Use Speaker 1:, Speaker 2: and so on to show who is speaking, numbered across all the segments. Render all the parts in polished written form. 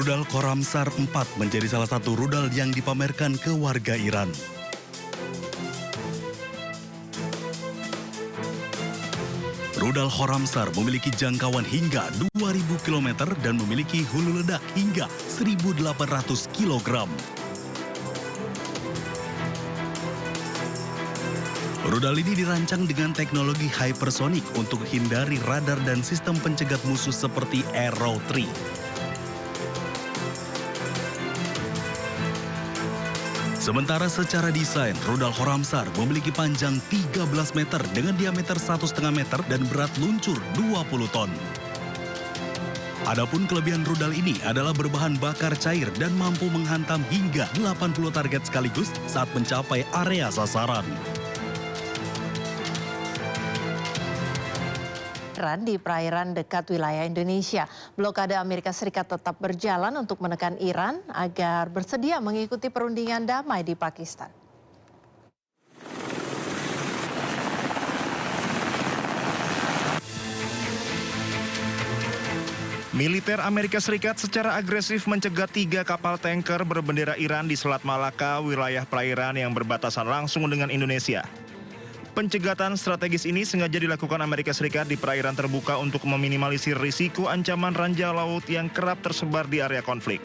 Speaker 1: Rudal Khorramshahr 4 menjadi salah satu rudal yang dipamerkan ke warga Iran. Rudal Khorramshahr memiliki jangkauan hingga 2.000 km dan memiliki hulu ledak hingga 1.800 kg. Rudal ini dirancang dengan teknologi hypersonic untuk hindari radar dan sistem pencegat musuh seperti Arrow 3. Sementara secara desain, rudal Khorramshahr memiliki panjang 13 meter dengan diameter 1,5 meter dan berat luncur 20 ton. Adapun kelebihan rudal ini adalah berbahan bakar cair dan mampu menghantam hingga 80 target sekaligus saat mencapai area sasaran.
Speaker 2: Di perairan dekat wilayah Indonesia, blokade Amerika Serikat tetap berjalan untuk menekan Iran agar bersedia mengikuti perundingan damai di Pakistan.
Speaker 3: Militer Amerika Serikat secara agresif mencegat 3 kapal tanker berbendera Iran di Selat Malaka, wilayah perairan yang berbatasan langsung dengan Indonesia. Pencegatan strategis ini sengaja dilakukan Amerika Serikat di perairan terbuka untuk meminimalisir risiko ancaman ranjau laut yang kerap tersebar di area konflik.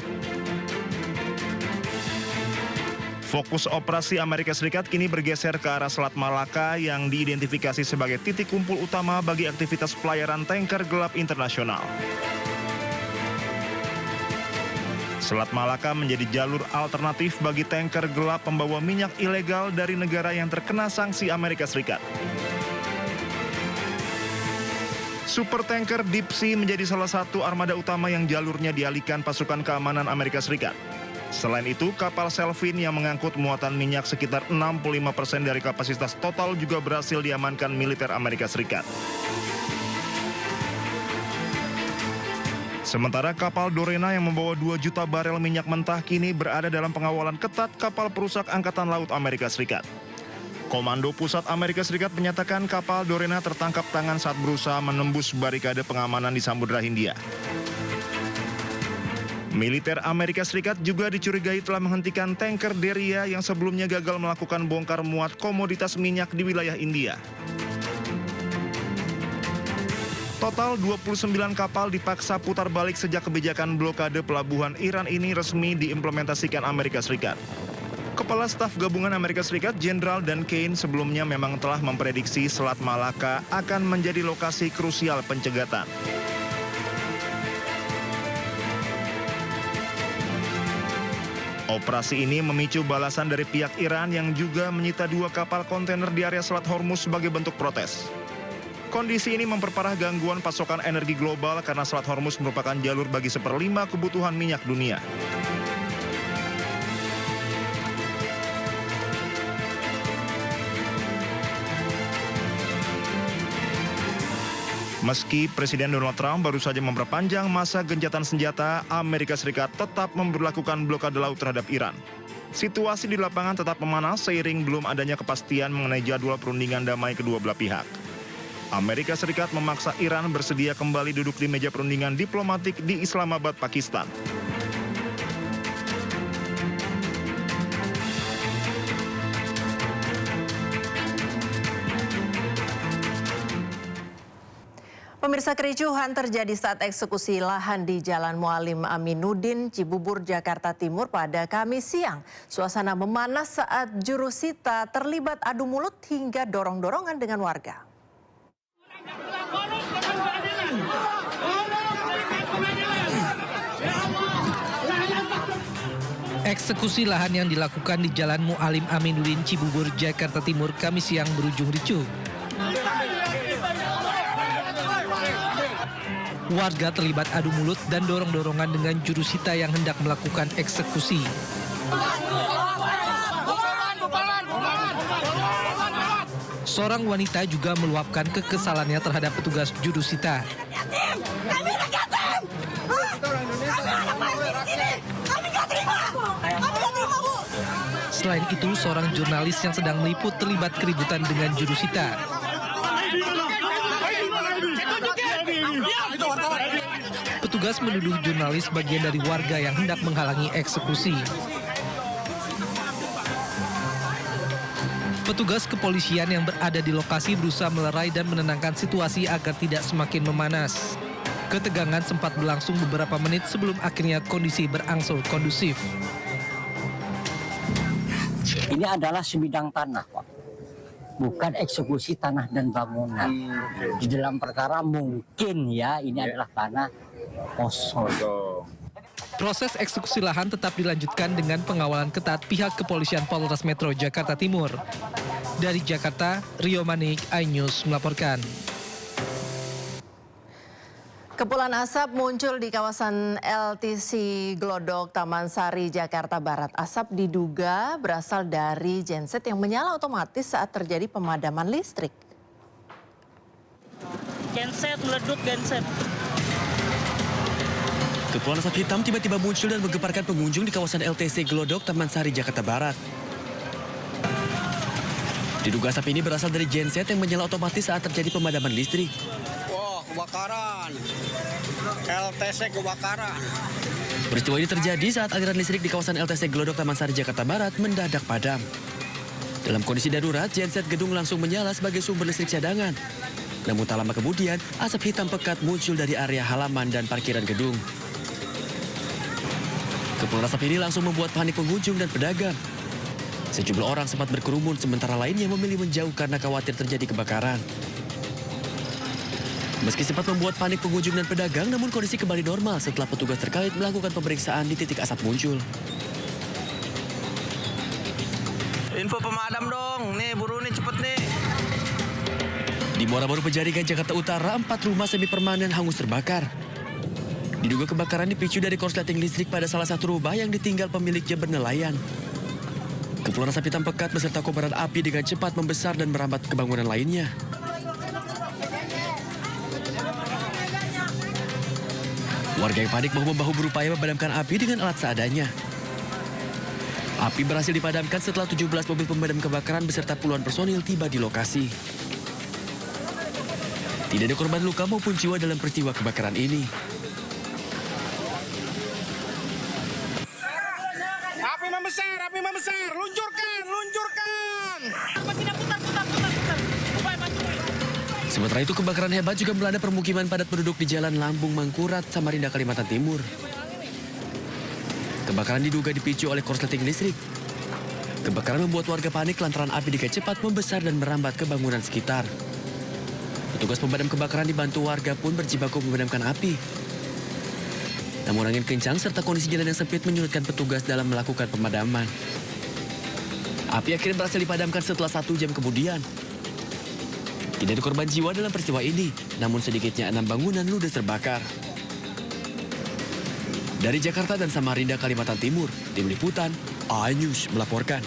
Speaker 3: Fokus operasi Amerika Serikat kini bergeser ke arah Selat Malaka yang diidentifikasi sebagai titik kumpul utama bagi aktivitas pelayaran tanker gelap internasional. Selat Malaka menjadi jalur alternatif bagi tanker gelap pembawa minyak ilegal dari negara yang terkena sanksi Amerika Serikat. Supertanker Deep Sea menjadi salah satu armada utama yang jalurnya dialihkan pasukan keamanan Amerika Serikat. Selain itu, kapal Selfin yang mengangkut muatan minyak sekitar 65% dari kapasitas total juga berhasil diamankan militer Amerika Serikat. Sementara kapal Dorena yang membawa 2 juta barel minyak mentah kini berada dalam pengawalan ketat kapal perusak Angkatan Laut Amerika Serikat. Komando Pusat Amerika Serikat menyatakan kapal Dorena tertangkap tangan saat berusaha menembus barikade pengamanan di Samudra Hindia. Militer Amerika Serikat juga dicurigai telah menghentikan tanker Deria yang sebelumnya gagal melakukan bongkar muat komoditas minyak di wilayah India. Total 29 kapal dipaksa putar balik sejak kebijakan blokade pelabuhan Iran ini resmi diimplementasikan Amerika Serikat. Kepala Staf Gabungan Amerika Serikat Jenderal Dan Kane sebelumnya memang telah memprediksi Selat Malaka akan menjadi lokasi krusial pencegatan. Operasi ini memicu balasan dari pihak Iran yang juga menyita 2 kapal kontainer di area Selat Hormuz sebagai bentuk protes. Kondisi ini memperparah gangguan pasokan energi global karena Selat Hormuz merupakan jalur bagi 1/5 kebutuhan minyak dunia. Meski Presiden Donald Trump baru saja memperpanjang masa gencatan senjata, Amerika Serikat tetap memberlakukan blokade laut terhadap Iran. Situasi di lapangan tetap memanas seiring belum adanya kepastian mengenai jadwal perundingan damai kedua belah pihak. Amerika Serikat memaksa Iran bersedia kembali duduk di meja perundingan diplomatik di Islamabad, Pakistan.
Speaker 2: Pemirsa, kericuhan terjadi saat eksekusi lahan di Jalan Muallim Aminuddin, Cibubur, Jakarta Timur pada Kamis siang. Suasana memanas saat jurusita terlibat adu mulut hingga dorong-dorongan dengan warga.
Speaker 4: Eksekusi lahan yang dilakukan di Jalan Muallim Aminuddin, Cibubur, Jakarta Timur, Kamis siang berujung ricuh. Warga terlibat adu mulut dan dorong-dorongan dengan jurusita yang hendak melakukan eksekusi. Seorang wanita juga meluapkan kekesalannya terhadap petugas jurusita. Selain itu, seorang jurnalis yang sedang meliput terlibat keributan dengan jurusita. Petugas menuduh jurnalis bagian dari warga yang hendak menghalangi eksekusi. Petugas kepolisian yang berada di lokasi berusaha melerai dan menenangkan situasi agar tidak semakin memanas. Ketegangan sempat berlangsung beberapa menit sebelum akhirnya kondisi berangsur kondusif.
Speaker 5: Ini adalah sebidang tanah, Pak. Bukan eksekusi tanah dan bangunan. Di dalam perkara mungkin ya ini adalah tanah kosong.
Speaker 4: Proses eksekusi lahan tetap dilanjutkan dengan pengawalan ketat pihak kepolisian Polres Metro Jakarta Timur. Dari Jakarta, Rio Manik, iNews melaporkan.
Speaker 2: Kepulan asap muncul di kawasan LTC Glodok, Taman Sari, Jakarta Barat. Asap diduga berasal dari genset yang menyala otomatis saat terjadi pemadaman listrik.
Speaker 6: Genset, meleduk genset.
Speaker 7: Kepulan asap hitam tiba-tiba muncul dan menggemparkan pengunjung di kawasan LTC Glodok, Taman Sari, Jakarta Barat. Diduga asap ini berasal dari genset yang menyala otomatis saat terjadi pemadaman listrik.
Speaker 8: Wah, kebakaran. LTC kebakaran.
Speaker 7: Peristiwa ini terjadi saat aliran listrik di kawasan LTC Glodok, Taman Sari, Jakarta Barat mendadak padam. Dalam kondisi darurat, genset gedung langsung menyala sebagai sumber listrik cadangan. Namun tak lama kemudian, asap hitam pekat muncul dari area halaman dan parkiran gedung. Kepulan asap ini langsung membuat panik pengunjung dan pedagang. Sejumlah orang sempat berkerumun, sementara lainnya memilih menjauh karena khawatir terjadi kebakaran. Meski sempat membuat panik pengunjung dan pedagang, namun kondisi kembali normal setelah petugas terkait melakukan pemeriksaan di titik asap muncul.
Speaker 8: Info pemadam dong. Nih, buru nih, cepet nih.
Speaker 7: Di Muara Baru Penjaringan, Jakarta Utara, 4 rumah semi permanen hangus terbakar. Diduga kebakaran dipicu dari korsleting listrik pada salah satu rumah yang ditinggal pemiliknya bernelayan. Kepulan asap hitam pekat beserta kobaran api dengan cepat membesar dan merambat ke bangunan lainnya. Warga yang panik bahu-membahu berupaya memadamkan api dengan alat seadanya. Api berhasil dipadamkan setelah 17 mobil pemadam kebakaran beserta puluhan personil tiba di lokasi. Tidak ada korban luka maupun jiwa dalam peristiwa kebakaran ini.
Speaker 8: Api membesar, luncurkan.
Speaker 7: Sementara itu kebakaran hebat juga melanda permukiman padat penduduk di Jalan Lambung Mangkurat, Samarinda, Kalimantan Timur. Kebakaran diduga dipicu oleh korsleting listrik. Kebakaran membuat warga panik lantaran api dengan cepat membesar dan merambat ke bangunan sekitar. Petugas pemadam kebakaran dibantu warga pun berjibaku memadamkan api. Namun angin kencang serta kondisi jalan yang sempit menyulitkan petugas dalam melakukan pemadaman. Api akhirnya berhasil dipadamkan setelah 1 jam kemudian. Tidak ada korban jiwa dalam peristiwa ini, namun sedikitnya 6 bangunan ludes terbakar. Dari Jakarta dan Samarinda, Kalimantan Timur, Tim Liputan, iNews melaporkan.